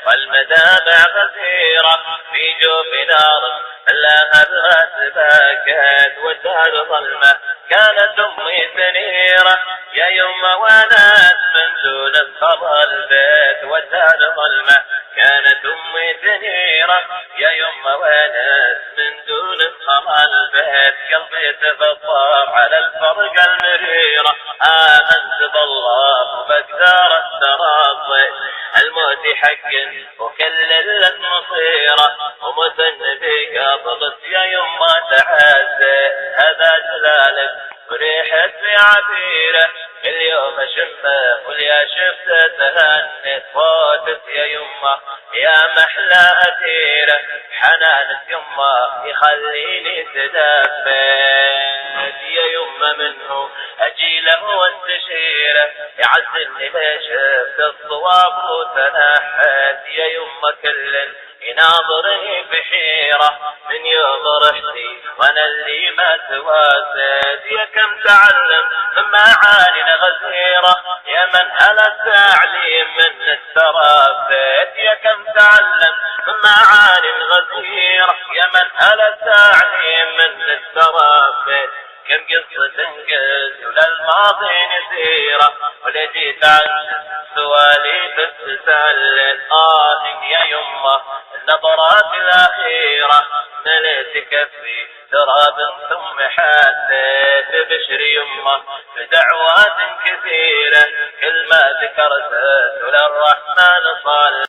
والمدامع غزيرة في جوف نار اللهب غسباكت والدار ظلمة. كانت أمي سنيرة يا يمه وناس من دون الخضى البيت والدار ظلمة. كانت أمي سنيرة يا يمه وناس من دون الخضى البيت. قلبي تفطر على الفرقة المريرة آمنت بالله وبقدار التراضي. الموت حق وكل المصيرة وموت النبي قبلت يا يمه تعزي. هذا جلالك وريحة في عبيره اليوم اشمه واليا شفته تهنت. فوتت يا يمه يا محلى أثيره حنانة يمه يخليني تدفيت. يا يمه منه أجيله واستشيره يعزلني بشفت الصواب وتنحت. يا يمه كل يناظرني بحيرة من يوم رحتي وانا اللي ما تواسيت. يا كم تعلم من معاني غزيرة يا من على التعليم من الترافيت. يا كم تعلم من معاني غزيرة يا من على التعليم من الترافيت. كم قصة تنقل وللماضي نسيرة ولا جيت عن سواليف تسلل. يا يمه النظرات الأخيرة مليت كفي تراب ثم حسيت بشري يمه بدعوات كثيرة كل ما ذكرت وللرحمن صلى.